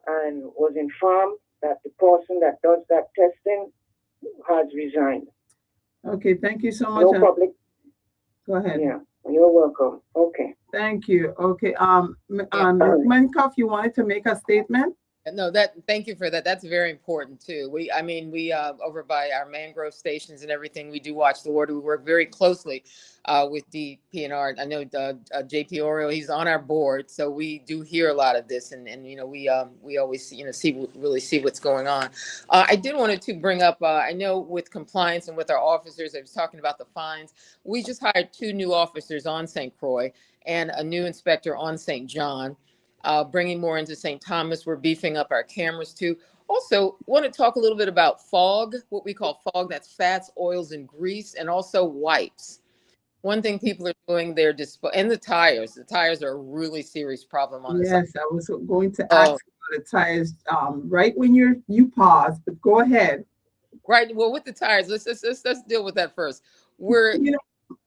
and was informed that the person that does that testing has resigned. Okay, thank you so much. No public. Go ahead. Yeah, you're welcome. Okay. Thank you. Okay. Minkoff, you wanted to make a statement? No, thank you for that. That's very important too. I mean, we over by our mangrove stations and everything, we do watch the water. We work very closely with DPNR. I know JP Oreo, he's on our board, so we do hear a lot of this, and we always really see what's going on. I did wanted to bring up. I know with compliance and with our officers, I was talking about the fines. We just hired 2 new officers on St. Croix and a new inspector on St. John. Bringing more into St. Thomas. We're beefing up our cameras too. Also, want to talk a little bit about fog, what we call fog. That's fats, oils, and grease, and also wipes. One thing people are doing, and the tires. The tires are a really serious problem on the side. Yes, I was going to ask about the tires right when you pause, but go ahead. Right. Well, with the tires, let's deal with that first.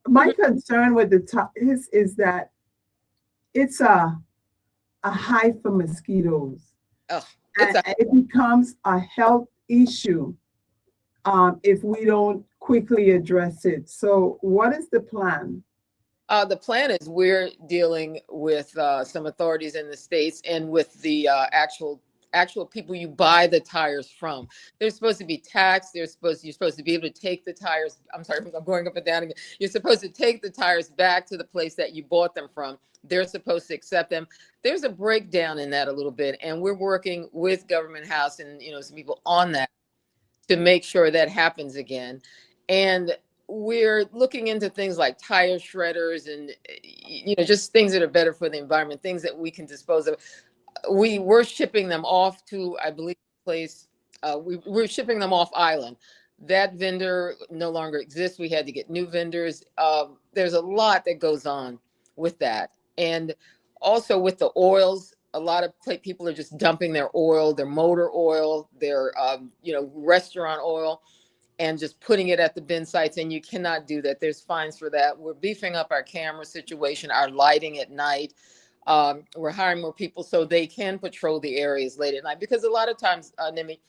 My concern with the tires is that it's a hive for mosquitoes. Oh, and it becomes a health issue if we don't quickly address it. So what is the plan? The plan is we're dealing with some authorities in the States and with the actual people you buy the tires from. They're supposed to be taxed. You're supposed to be able to take the tires. I'm sorry, I'm going up and down again. You're supposed to take the tires back to the place that you bought them from. They're supposed to accept them. There's a breakdown in that a little bit, and we're working with Government House and some people on that to make sure that happens again. And we're looking into things like tire shredders and just things that are better for the environment, things that we can dispose of. We're shipping them off to, I believe, a place. We're shipping them off island. That vendor no longer exists. We had to get new vendors. There's a lot that goes on with that. And also with the oils, a lot of people are just dumping their oil, their motor oil, their restaurant oil, and just putting it at the bin sites. And you cannot do that. There's fines for that. We're beefing up our camera situation, our lighting at night. We're hiring more people so they can patrol the areas late at night, because a lot of times, Nemmy,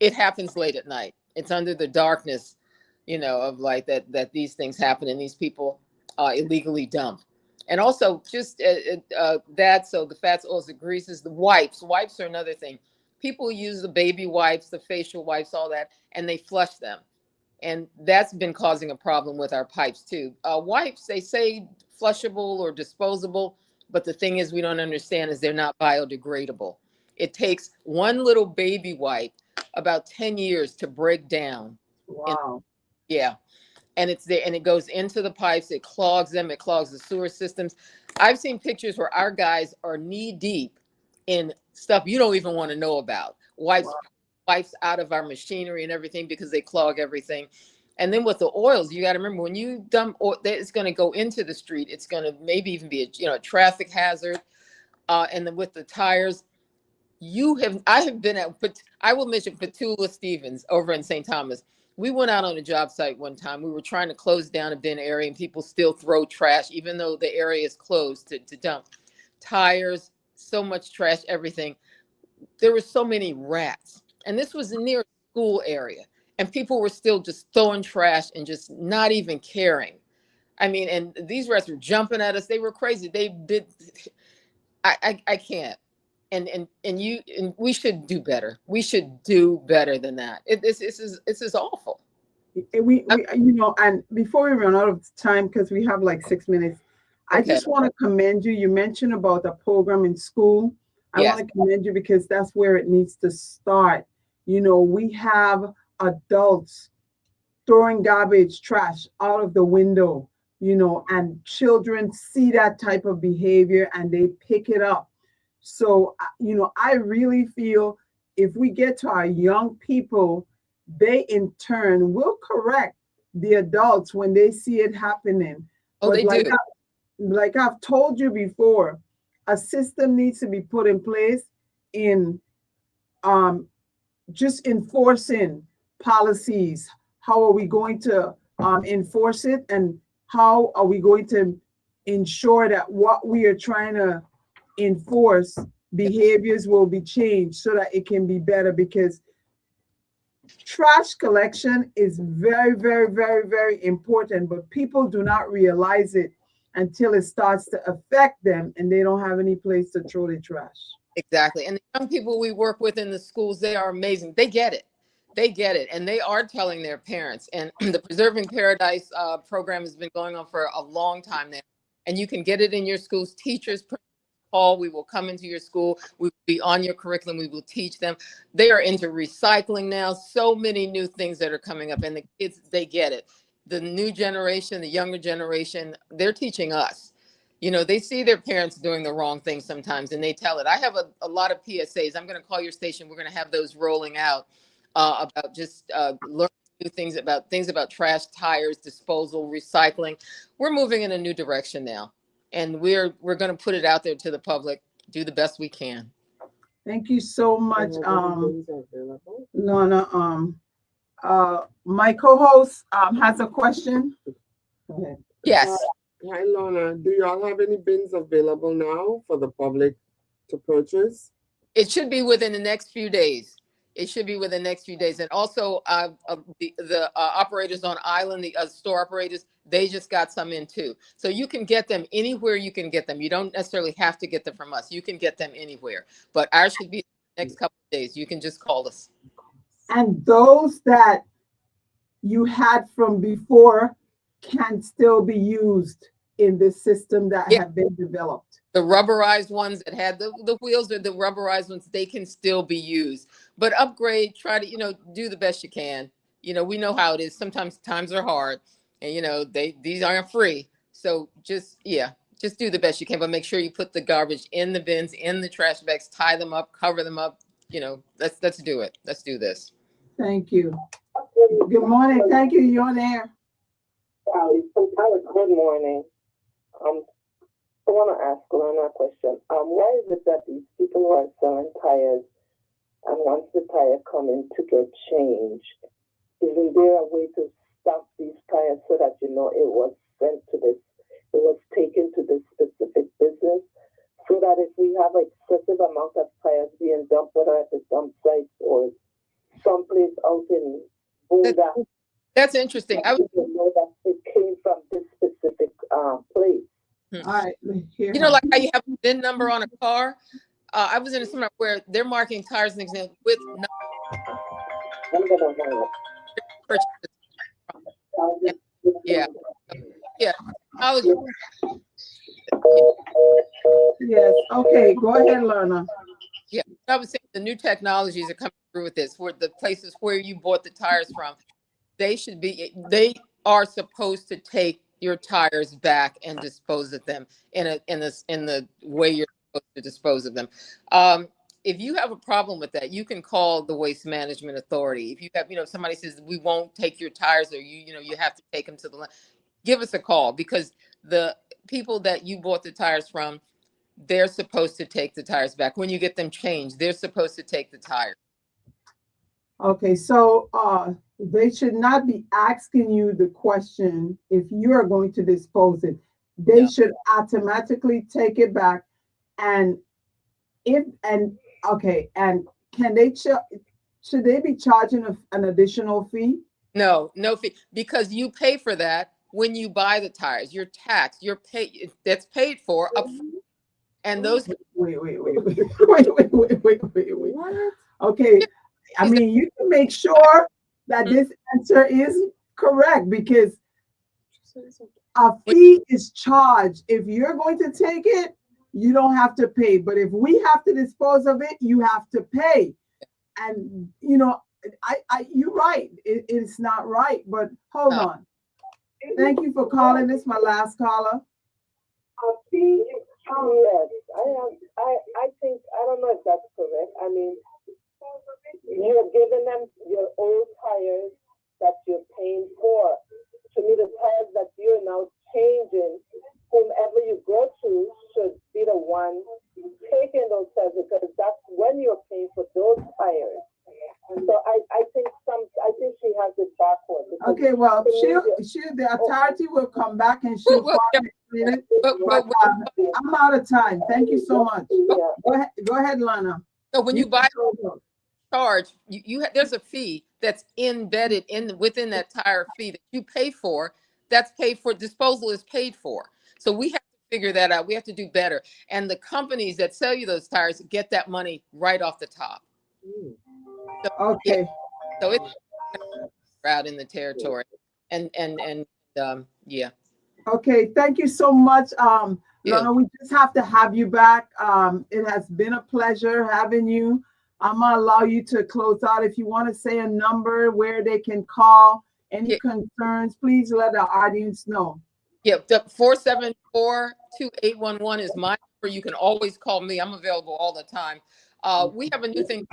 it happens late at night. It's under the darkness, of like that these things happen and these people illegally dump. And also just that, so the fats, oils, and greases, the wipes are another thing. People use the baby wipes, the facial wipes, all that, and they flush them. And that's been causing a problem with our pipes too. Wipes, they say flushable or disposable, but the thing is we don't understand is they're not biodegradable. It takes one little baby wipe about 10 years to break down. Wow. Yeah. And it's there, and it goes into the pipes. It clogs them. It clogs the sewer systems. I've seen pictures where our guys are knee deep in stuff you don't even want to know about. Wipes out of our machinery and everything because they clog everything. And then with the oils, you got to remember when you dump oil, it's going to go into the street. It's going to maybe even be a traffic hazard. And then with the tires, I have been at, but I will mention Petula Stevens over in St. Thomas. We went out on a job site one time. We were trying to close down a bin area and people still throw trash, even though the area is closed to dump. Tires, so much trash, everything. There were so many rats. And this was near a school area. And people were still just throwing trash and just not even caring. I mean, and these rats were jumping at us. They were crazy. They did. I can't. And we should do better. We should do better than that. This is awful. And before we run out of time, because we have like 6 minutes, I just want to commend you. You mentioned about a program in school. I want to commend you because that's where it needs to start. We have adults throwing garbage, trash out of the window, and children see that type of behavior and they pick it up. So, I really feel if we get to our young people, they in turn will correct the adults when they see it happening. Oh, they do. Like I've told you before, a system needs to be put in place in just enforcing policies. How are we going to enforce it? And how are we going to ensure that what we are trying to enforce behaviors will be changed so that it can be better? Because trash collection is very, very, very, very important, but people do not realize it until it starts to affect them and they don't have any place to throw the trash. Exactly. And the young people we work with in the schools, they are amazing. They get it. They get it. And they are telling their parents. And the Preserving Paradise program has been going on for a long time now. And you can get it in your schools. Teachers call. We will come into your school. We will be on your curriculum. We will teach them. They are into recycling now. So many new things that are coming up. And the kids, they get it. The new generation, the younger generation, they're teaching us. You know, they see their parents doing the wrong thing sometimes and they tell it. I have a lot of PSAs. I'm going to call your station. We're going to have those rolling out about just learning new things about trash, tires, disposal, recycling. We're moving in a new direction now. And we're going to put it out there to the public, do the best we can. Thank you so much, Lorna. My co-host has a question. Go ahead. Yes. Hi, Lorna. Do y'all have any bins available now for the public to purchase? It should be within the next few days. It should be within the next few days. And also the operators on island, the store operators, they just got some in too. So you can get them anywhere you can get them. You don't necessarily have to get them from us. You can get them anywhere. But ours should be the next couple of days. You can just call us. And those that you had from before can still be used in this system that have been developed. The rubberized ones that had the wheels or the rubberized ones, they can still be used. But upgrade, try to, do the best you can. We know how it is. Sometimes times are hard and, these aren't free. So just do the best you can, but make sure you put the garbage in the bins, in the trash bags, tie them up, cover them up. Let's do it. Let's do this. Thank you. Good morning. Thank you. You're on air. Good morning. I want to ask Lorna a question. Why is it that these people who are selling tires, and once the tire come in to get changed, isn't there a way to stop these tires so that it was sent to this, it was taken to this specific business, so that if we have excessive amount of tires being dumped, whether at the dump sites or someplace out in Boonda, that's interesting. I would know that it came from this specific place. All right. Like how you have a VIN number on a car. I was in a seminar where they're marking tires and example with yeah. Yes. Okay. Go ahead, Lorna. Yeah. I was saying the new technologies are coming through with this. Where the places where you bought the tires from, they are supposed to take your tires back and dispose of them in the way you're supposed to dispose of them. If you have a problem with that, you can call the Waste Management Authority. If you have, somebody says we won't take your tires, or you have to take them to the land, give us a call, because the people that you bought the tires from, they're supposed to take the tires back. When you get them changed, they're supposed to take the tires. Okay, so they should not be asking you the question if you are going to dispose it. They should automatically take it back. And can they should they be charging an additional fee? No fee, because you pay for that when you buy the tires. Your tax, that's paid for up front. And those wait. Okay. I mean, you can make sure that this answer is correct, because a fee is charged. If you're going to take it, you don't have to pay. But if we have to dispose of it, you have to pay. And, you're right. It's not right. But hold on. Thank you for calling. This is my last caller. A fee, yes. I think, I don't know if that's correct. I mean, you're giving them your old tires that you're paying for. To me, the tires that you're now changing, whomever you go to should be the one taking those tires, because that's when you're paying for those tires. So I think she has it backwards. Okay, well, the authority will come back and she'll explain it. But I'm out of time. Thank you so much. Go ahead, Lana. So when you buy charge, there's a fee that's embedded within that tire fee that you pay for. That's paid for. Disposal is paid for. So we have to figure that out. We have to do better. And the companies that sell you those tires get that money right off the top. So, Okay. so it's out in the territory. And yeah. Okay, thank you so much. Lorna, we just have to have you back. It has been a pleasure having you. I'm gonna allow you to close out. If you want to say a number where they can call, any concerns, please let the audience know. Yeah, the 474-2811 is my number. You can always call me. I'm available all the time. We have a new thing,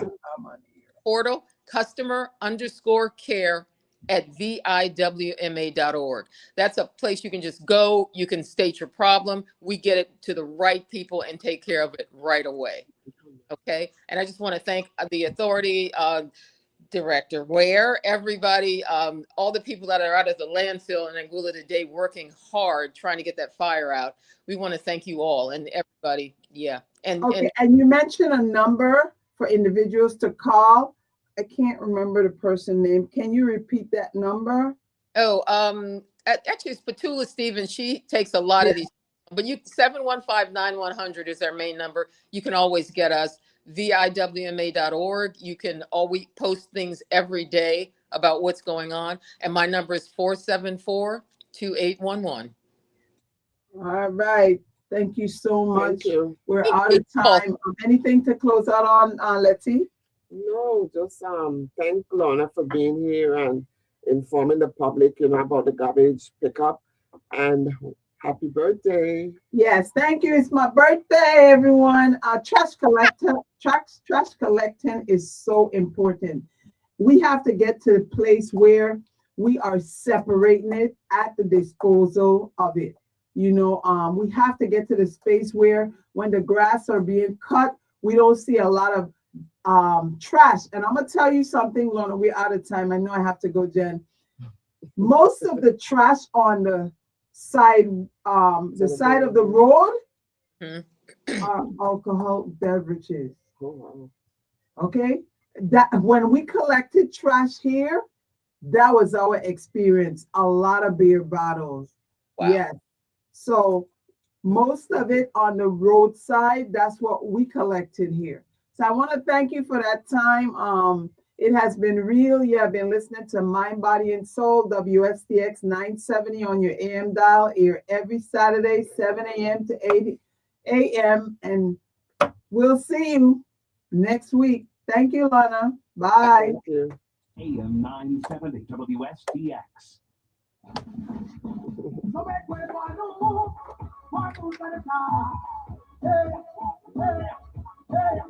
portal, customer_care@viwma.org. That's a place you can just go. You can state your problem. We get it to the right people and take care of it right away. Okay. And I just want to thank the authority director, Ware, everybody, all the people that are out at the landfill in Anguilla today working hard trying to get that fire out. We want to thank you all and everybody. Yeah. And you mentioned a number for individuals to call. I can't remember the person name. Can you repeat that number? Oh, actually it's Petula Stevens. She takes a lot of these, but 715-9100 is our main number. You can always get us. viwma.org. You can always post things every day about what's going on. And my number is 474-2811. All right. Thank you so much. Thank you. We're out of time. Anything to close out on, Letty? No, just thank Lorna for being here and informing the public, about the garbage pickup. And happy birthday. Yes, thank you. It's my birthday, everyone. Trash collecting is so important. We have to get to the place where we are separating it at the disposal of it. We have to get to the space where when the grass are being cut, we don't see a lot of trash. And I'm gonna tell you something, Lorna, we're out of time. I know I have to go, Jen. Most of the trash on the side of the road are alcohol beverages. Okay, that when we collected trash here, that was our experience. A lot of beer bottles. Wow. Yes. So most of it on the roadside, that's what we collected here. So I want to thank you for that time. It has been real. You have been listening to Mind, Body, and Soul, WSTX 970 on your AM dial here every Saturday, 7 a.m. to 8 a.m. And we'll see you next week. Thank you, Lana. Bye. Thank you. AM 970 WSTX. Hey.